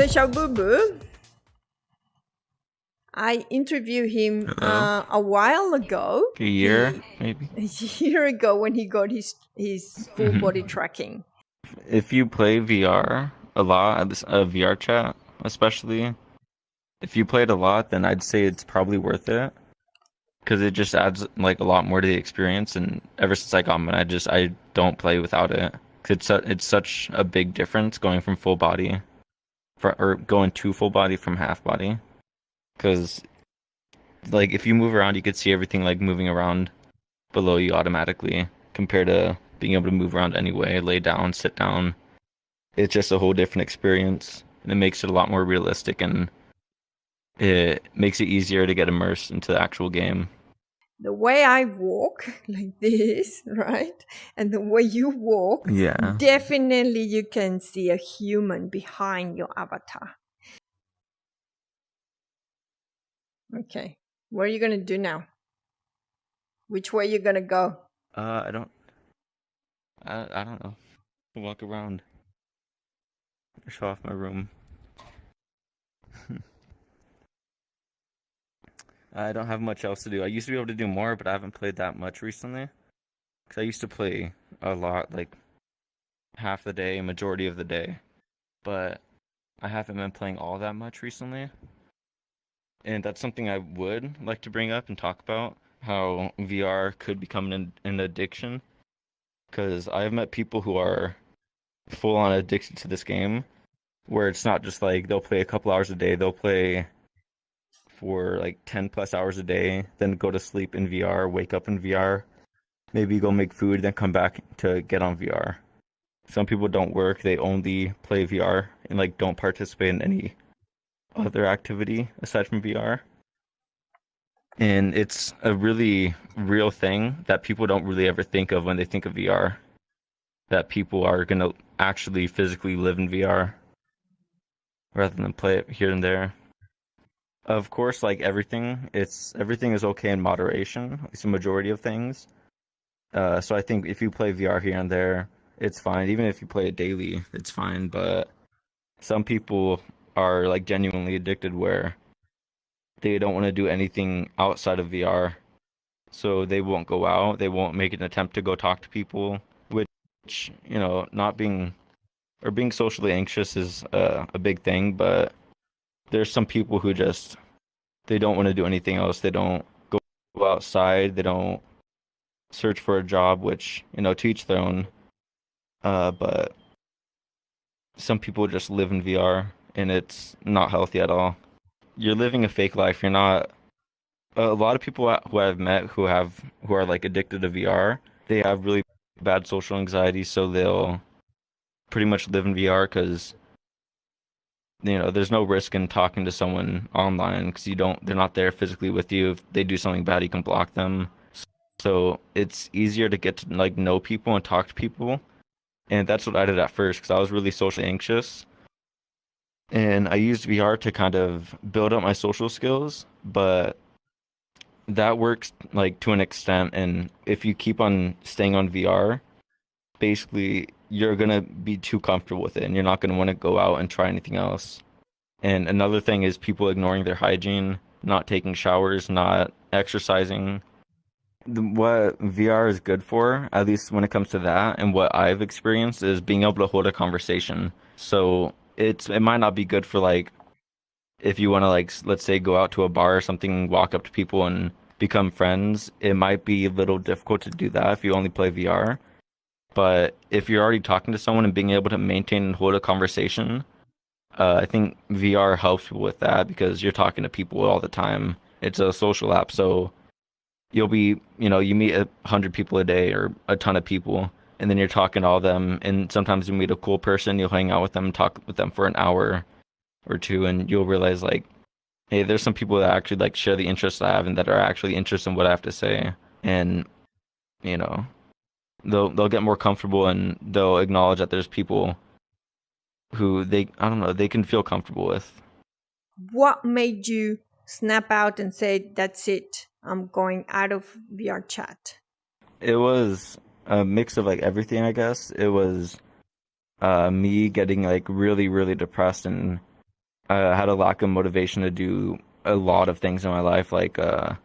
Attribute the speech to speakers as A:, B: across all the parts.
A: Shabubu, I interviewed him a while ago.
B: A year, maybe.
A: A year ago when he got his full body tracking.
B: If you play VR a lot, VR chat especially, if you play it a lot, then I'd say it's probably worth it. Because it just adds like a lot more to the experience. And ever since I got mine, I don't play without it. Cause it's such a big difference going from full body, or going to full body from half body. Because like if you move around, you could see everything like moving around below you automatically, compared to being able to move around anyway, lay down, sit down. It's just a whole different experience, and it makes it a lot more realistic, and it makes it easier to get immersed into the actual game.
A: The way I walk like this, right? And the way you walk,
B: Yeah.
A: definitely you can see a human behind your avatar. Okay. What are you going to do now? Which way you going to go?
B: I don't know. Walk around. Show off my room. I don't have much else to do. I used to be able to do more, but I haven't played that much recently. Because I used to play a lot, like half the day, majority of the day. But I haven't been playing all that much recently. And that's something I would like to bring up and talk about, how VR could become an addiction. Because I've met people who are full-on addicted to this game, where it's not just like they'll play a couple hours a day, they'll play for like 10 plus hours a day, then go to sleep in VR, wake up in VR, maybe go make food, then come back to get on VR. Some people don't work, they only play VR and like don't participate in any other activity aside from VR. And it's a really real thing that people don't really ever think of when they think of VR. That people are going to actually physically live in VR rather than play it here and there. Of course, like everything is okay in moderation, at least a majority of things. So I think if you play VR here and there, it's fine. Even if you play it daily, it's fine. But some people are like genuinely addicted where they don't want to do anything outside of VR. So they won't go out. They won't make an attempt to go talk to people, which, not being or being socially anxious is a big thing. But there's some people who they don't want to do anything else. They don't go outside. They don't search for a job, which, to each their own. But some people just live in VR, and it's not healthy at all. You're living a fake life. You're not. A lot of people who I've met who are like addicted to VR, they have really bad social anxiety, so they'll pretty much live in VR because there's no risk in talking to someone online because they're not there physically with you. If they do something bad, you can block them. So it's easier to get to like know people and talk to people. And that's what I did at first because I was really socially anxious. And I used VR to kind of build up my social skills, but that works like to an extent. And if you keep on staying on VR, basically you're going to be too comfortable with it and you're not going to want to go out and try anything else. And another thing is people ignoring their hygiene, not taking showers, not exercising. What VR is good for, at least when it comes to that, and what I've experienced, is being able to hold a conversation. So it might not be good for like if you want to like let's say go out to a bar or something, walk up to people and become friends. It might be a little difficult to do that if you only play VR. But if you're already talking to someone and being able to maintain and hold a conversation, I think VR helps people with that because you're talking to people all the time. It's a social app, so you'll be, you meet 100 people a day or a ton of people, and then you're talking to all of them, and sometimes you meet a cool person, you'll hang out with them, talk with them for an hour or two, and you'll realize like, hey, there's some people that actually like share the interests I have and that are actually interested in what I have to say. And, they'll get more comfortable and they'll acknowledge that there's people who they can feel comfortable with.
A: What made you snap out and say, that's it, I'm going out of VR chat?
B: It was a mix of like everything, I guess. It was me getting like really, really depressed and I had a lack of motivation to do a lot of things in my life, like I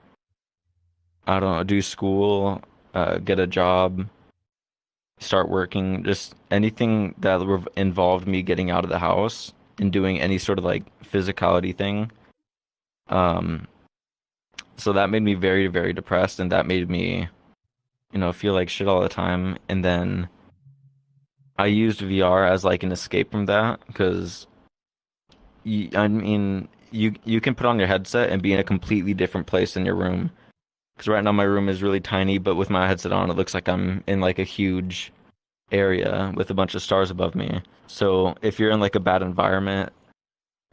B: don't know, do school, get a job, start working, just anything that involved me getting out of the house and doing any sort of like physicality thing. Um, so that made me very, very depressed, and that made me, feel like shit all the time. And then I used VR as like an escape from that because I mean, you can put on your headset and be in a completely different place in your room. Because right now my room is really tiny, but with my headset on, it looks like I'm in like a huge area with a bunch of stars above me. So if you're in like a bad environment,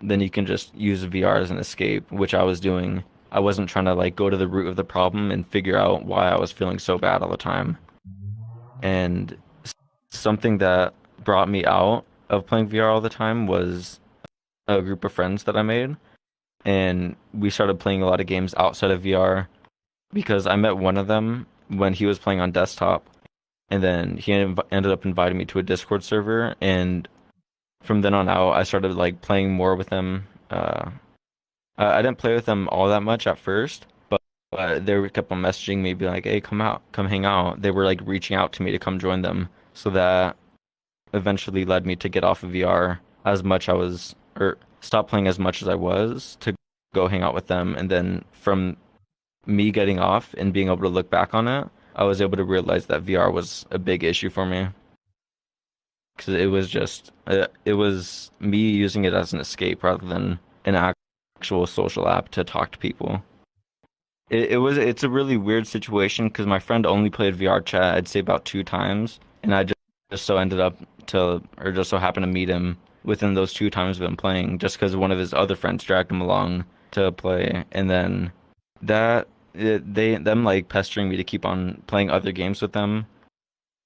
B: then you can just use VR as an escape, which I was doing. I wasn't trying to like go to the root of the problem and figure out why I was feeling so bad all the time. And something that brought me out of playing VR all the time was a group of friends that I made, and we started playing a lot of games outside of VR because I met one of them when he was playing on desktop, and then he ended up inviting me to a Discord server, and from then on out, I started like playing more with him. I didn't play with them all that much at first, but they kept on messaging me, be like, "Hey, come out, come hang out." They were like reaching out to me to come join them, so that eventually led me to get off of VR as much I was, or stop playing as much as I was to go hang out with them. And then from me getting off and being able to look back on it, I was able to realize that VR was a big issue for me because it was me using it as an escape rather than an actual social app to talk to people. It's a really weird situation because my friend only played VR chat, I'd say about 2 times, and I just so ended up to, or just so happened to meet him within those 2 times of him playing, just because one of his other friends dragged him along to play, and then them like pestering me to keep on playing other games with them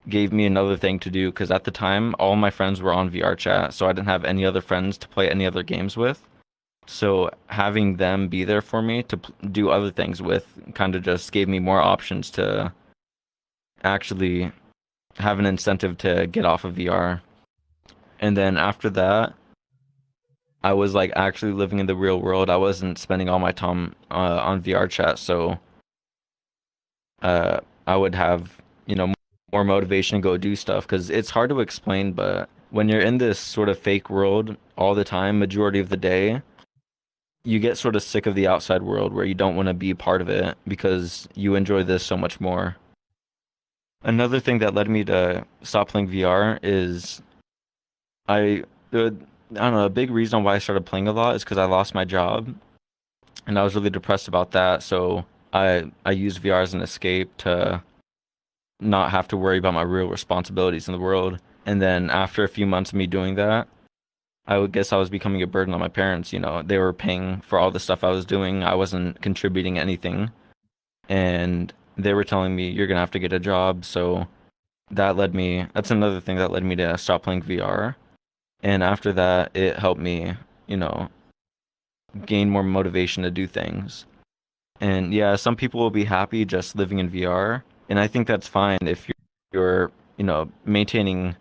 B: gave me another thing to do because at the time all my friends were on VR chat, so I didn't have any other friends to play any other games with. So having them be there for me to do other things with kind of just gave me more options to actually have an incentive to get off of VR. And then after that, I was like actually living in the real world. I wasn't spending all my time on VR chat, so I would have, more motivation to go do stuff because it's hard to explain, but when you're in this sort of fake world all the time, majority of the day, you get sort of sick of the outside world where you don't want to be part of it because you enjoy this so much more. Another thing that led me to stop playing VR is I I don't know, a big reason why I started playing a lot is because I lost my job and I was really depressed about that. So I used VR as an escape to not have to worry about my real responsibilities in the world. And then after a few months of me doing that, I would guess I was becoming a burden on my parents. They were paying for all the stuff I was doing. I wasn't contributing anything. And they were telling me, you're gonna have to get a job. So that's another thing that led me to stop playing VR. And after that, it helped me, you know, gain more motivation to do things. And yeah, some people will be happy just living in VR. And I think that's fine if you're maintaining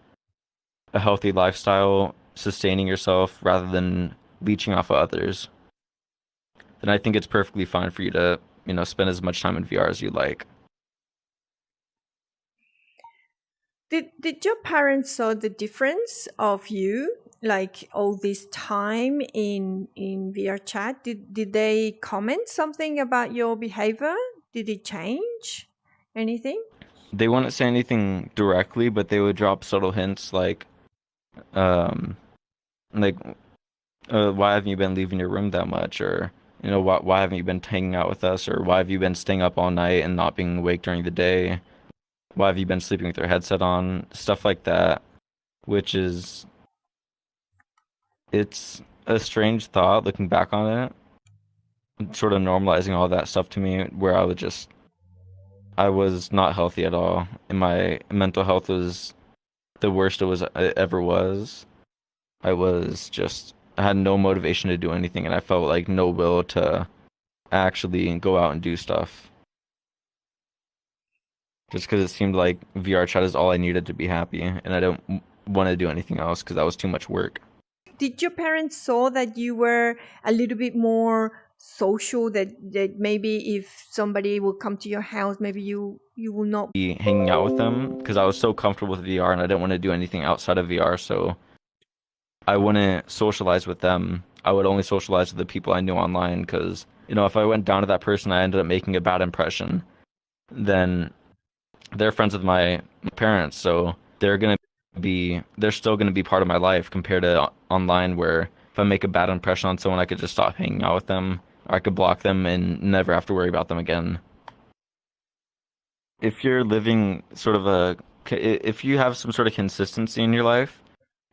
B: a healthy lifestyle, sustaining yourself rather than leeching off of others. Then I think it's perfectly fine for you to, spend as much time in VR as you like.
A: Did your parents saw the difference of you, like all this time in VR chat? Did they comment something about your behavior? Did it change anything?
B: They wouldn't say anything directly, but they would drop subtle hints um, like, why haven't you been leaving your room that much? Or, why haven't you been hanging out with us? Or why have you been staying up all night and not being awake during the day? Why have you been sleeping with your headset on? Stuff like that, which is, it's a strange thought looking back on it, sort of normalizing all that stuff to me, where I was not healthy at all, and my mental health was the worst it ever was. I had no motivation to do anything, and I felt like no will to actually go out and do stuff. Just because it seemed like VR chat is all I needed to be happy, and I don't want to do anything else because that was too much work.
A: did your parents saw that you were a little bit more social, that maybe if somebody will come to your house, maybe you will not.
B: Be hanging out with them because I was so comfortable with VR and I didn't want to do anything outside of VR, so I wouldn't socialize with them. I would only socialize with the people I knew online because, if I went down to that person, I ended up making a bad impression. Then they're friends with my parents, so they're still gonna be part of my life compared to online, where if I make a bad impression on someone, I could just stop hanging out with them, or I could block them and never have to worry about them again. If you're living if you have some sort of consistency in your life,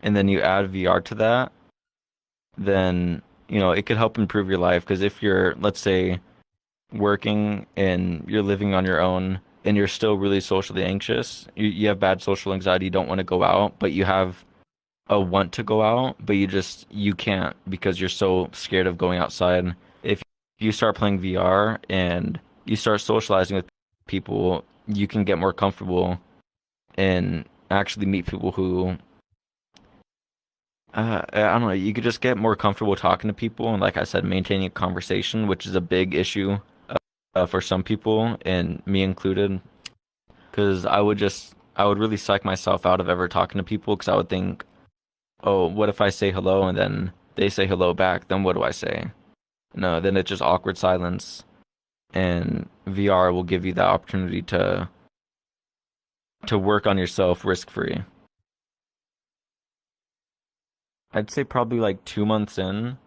B: and then you add VR to that, then it could help improve your life. Because if you're, let's say, working and you're living on your own and you're still really socially anxious, you have bad social anxiety, you don't want to go out, but you have a want to go out, but you can't because you're so scared of going outside. If you start playing VR and you start socializing with people, you can get more comfortable and actually meet people who I don't know, you could just get more comfortable talking to people and, like I said, maintaining a conversation, which is a big issue for some people, and me included, because I would really psych myself out of ever talking to people because I would think, oh, what if I say hello and then they say hello back? Then what do I say? No, then it's just awkward silence. And VR will give you that opportunity to work on yourself risk free. I'd say probably like 2 months in,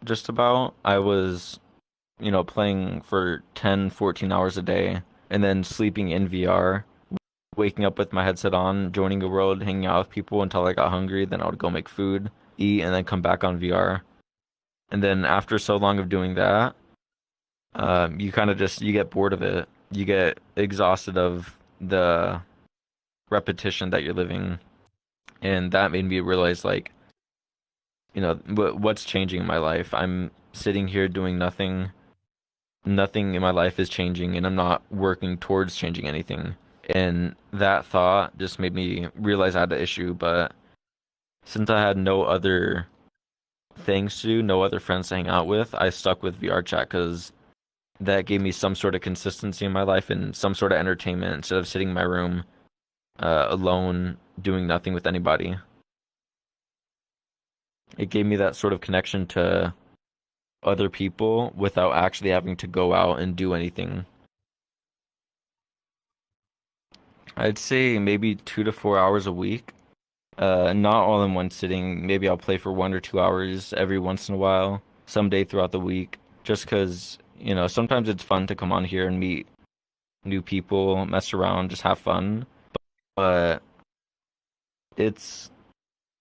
B: just about, I was, playing for 10, 14 hours a day and then sleeping in VR, waking up with my headset on, joining the world, hanging out with people until I got hungry. Then I would go make food, eat, and then come back on VR. And then after so long of doing that, you kind of you get bored of it. You get exhausted of the repetition that you're living. And that made me realize, like, what's changing in my life. I'm sitting here doing nothing. Nothing in my life is changing, and I'm not working towards changing anything. And that thought just made me realize I had an issue. But since I had no other things to do, no other friends to hang out with, I stuck with VR chat because that gave me some sort of consistency in my life and some sort of entertainment instead of sitting in my room alone doing nothing with anybody. It gave me that sort of connection to other people without actually having to go out and do anything. I'd say maybe 2 to 4 hours a week. Not all in one sitting. Maybe I'll play for 1 or 2 hours every once in a while, someday throughout the week, just because, sometimes it's fun to come on here and meet new people, mess around, just have fun. But it's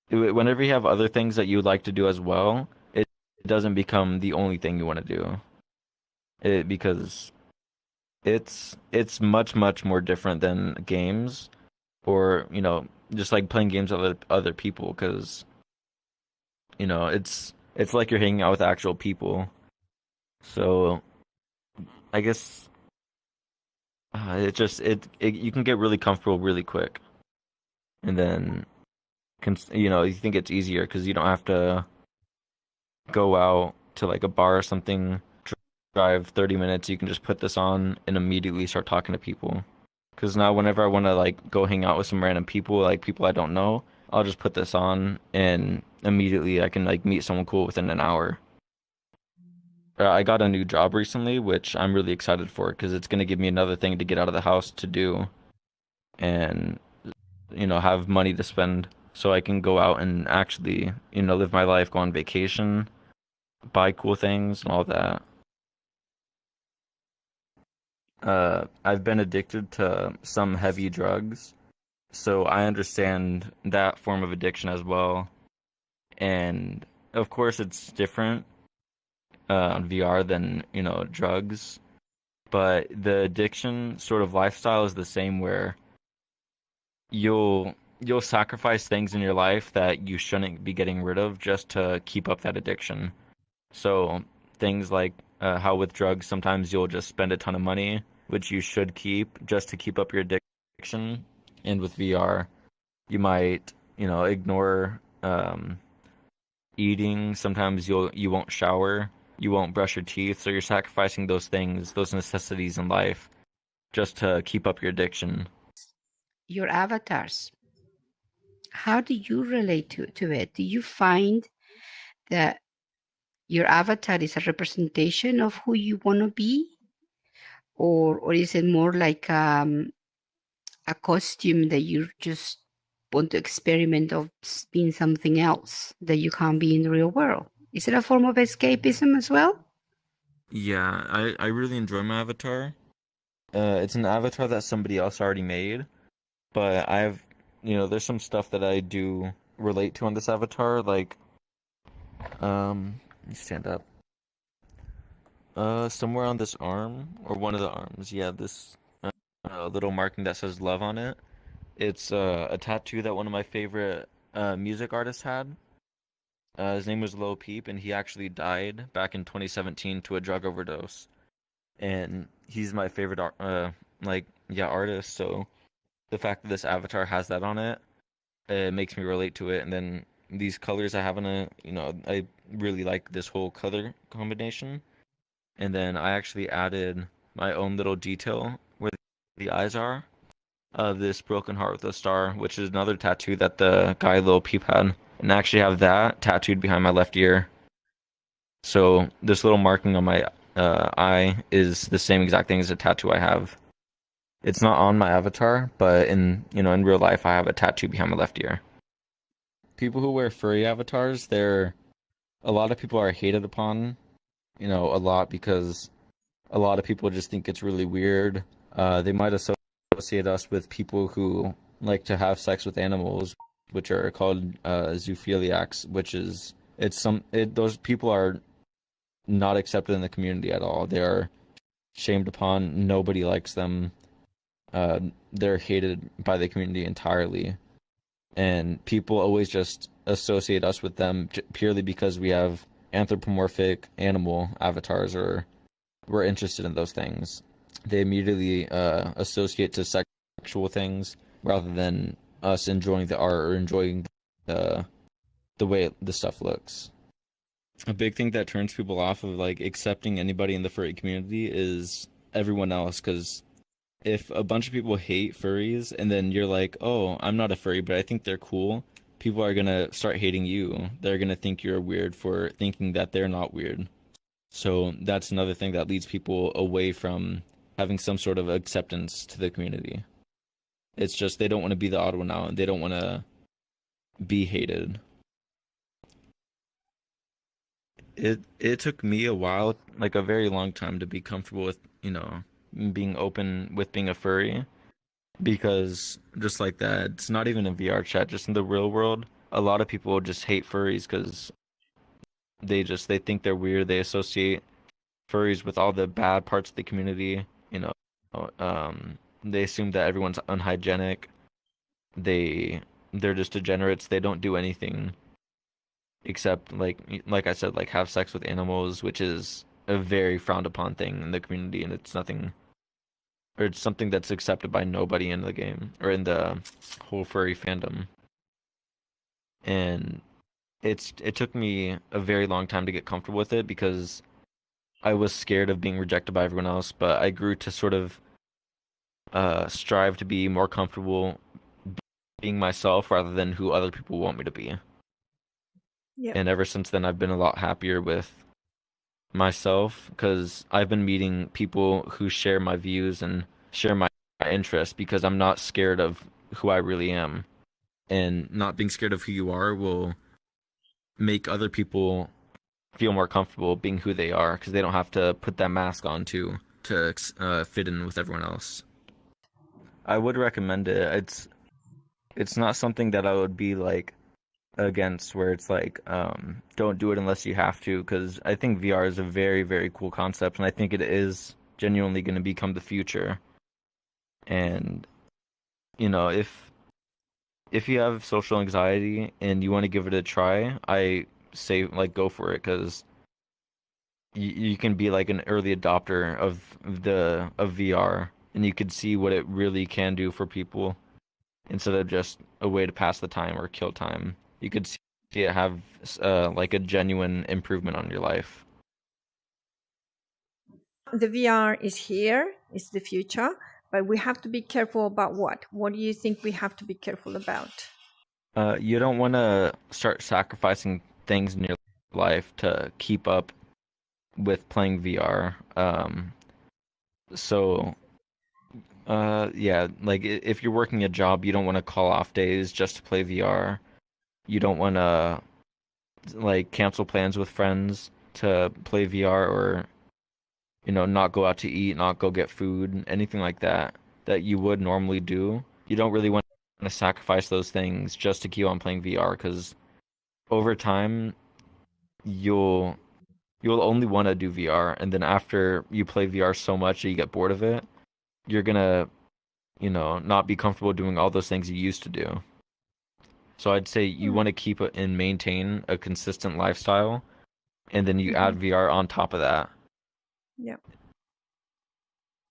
B: whenever you have other things that you would like to do as well, it doesn't become the only thing you want to do. Because it's much, much more different than games, or just like playing games with other people, because it's like you're hanging out with actual people. So I guess you can get really comfortable really quick, and then you think it's easier because you don't have to go out to like a bar or something, drive 30 minutes. You can just put this on and immediately start talking to people. Because now whenever I want to like go hang out with some random people, like people I don't know, I'll just put this on and immediately I can like meet someone cool within an hour. I got a new job recently, which I'm really excited for because it's going to give me another thing to get out of the house to do, and have money to spend so I can go out and actually, live my life, go on vacation, buy cool things and all that. I've been addicted to some heavy drugs, so I understand that form of addiction as well. And of course, it's different on VR than, drugs, but the addiction sort of lifestyle is the same, where you'll sacrifice things in your life that you shouldn't be getting rid of just to keep up that addiction. So things like how with drugs, sometimes you'll just spend a ton of money, which you should keep just to keep up your addiction. And with VR, you might, ignore eating. Sometimes you won't shower, you won't brush your teeth, so you're sacrificing those things, those necessities in life, just to keep up your addiction.
C: Your avatars, how do you relate to it? Do you find that your avatar is a representation of who you want to be, or is it more like a costume that you just want to experiment of being something else that you can't be in the real world? Is it a form of escapism as well?
B: Yeah, I really enjoy my avatar. It's an avatar that somebody else already made, but there's some stuff that I do relate to on this avatar, like, let me stand up. Somewhere on this arm, or one of the arms, yeah, this little marking that says love on it. It's a tattoo that one of my favorite music artists had. His name was Lil Peep, and he actually died back in 2017 to a drug overdose. And he's my favorite artist. So the fact that this avatar has that on it, it makes me relate to it. And then these colors I have on it, I really like this whole color combination. And then I actually added my own little detail where the eyes are of this broken heart with a star, which is another tattoo that the guy Lil Peep had. And I actually have that tattooed behind my left ear. So this little marking on my eye is the same exact thing as a tattoo I have. It's not on my avatar, but in real life I have a tattoo behind my left ear. People who wear furry avatars, a lot of people are hated upon, a lot because a lot of people just think it's really weird. They might associate us with people who like to have sex with animals, which are called zoophiliacs, which is those people are not accepted in the community at all. They are shamed upon. Nobody likes them. They're hated by the community entirely, and people always just associate us with them purely because we have anthropomorphic animal avatars, or we're interested in those things. They immediately associate to sexual things rather than us enjoying the art or enjoying the way the stuff looks. A big thing that turns people off of like accepting anybody in the furry community is everyone else, because if a bunch of people hate furries and then you're like, oh, I'm not a furry, but I think they're cool, people are gonna start hating you. They're gonna think you're weird for thinking that they're not weird. So that's another thing that leads people away from having some sort of acceptance to the community. It's just they don't want to be the odd one out, and they don't want to be hated. It took me a while, like a very long time, to be comfortable with, being open with being a furry, because just like that, it's not even in VR chat, just in the real world, a lot of people just hate furries because they think they're weird. They associate furries with all the bad parts of the community, they assume that everyone's unhygienic. They're just degenerates. They don't do anything except like I said, like have sex with animals, which is a very frowned upon thing in the community, and it's nothing, or it's something that's accepted by nobody in the game or in the whole furry fandom. And it took me a very long time to get comfortable with it because I was scared of being rejected by everyone else, but I grew to sort of strive to be more comfortable being myself rather than who other people want me to be.
A: Yeah.
B: And ever since then, I've been a lot happier with myself because I've been meeting people who share my views and share my interests, because I'm not scared of who I really am. And not being scared of who you are will make other people feel more comfortable being who they are, because they don't have to put that mask on to fit in with everyone else. I would recommend it. It's not something that I would be like against, where it's like don't do it unless you have to, because I think VR is a very, very cool concept, and I think it is genuinely going to become the future. And if you have social anxiety and you want to give it a try, I say like go for it, because you can be like an early adopter of VR, and you could see what it really can do for people instead of just a way to pass the time or kill time. You could see it have like a genuine improvement on your life.
A: The VR is here, it's the future, but we have to be careful about what? What do you think we have to be careful about?
B: You don't want to start sacrificing things in your life to keep up with playing VR. So yeah, like if you're working a job, you don't want to call off days just to play VR. You don't want to like cancel plans with friends to play VR, or not go out to eat, not go get food, anything like that that you would normally do. You don't really want to sacrifice those things just to keep on playing VR, because over time you'll only want to do VR, and then after you play VR so much that you get bored of it, you're gonna not be comfortable doing all those things you used to do. So I'd say you want to keep it and maintain a consistent lifestyle, and then you add VR on top of that.
A: Yeah.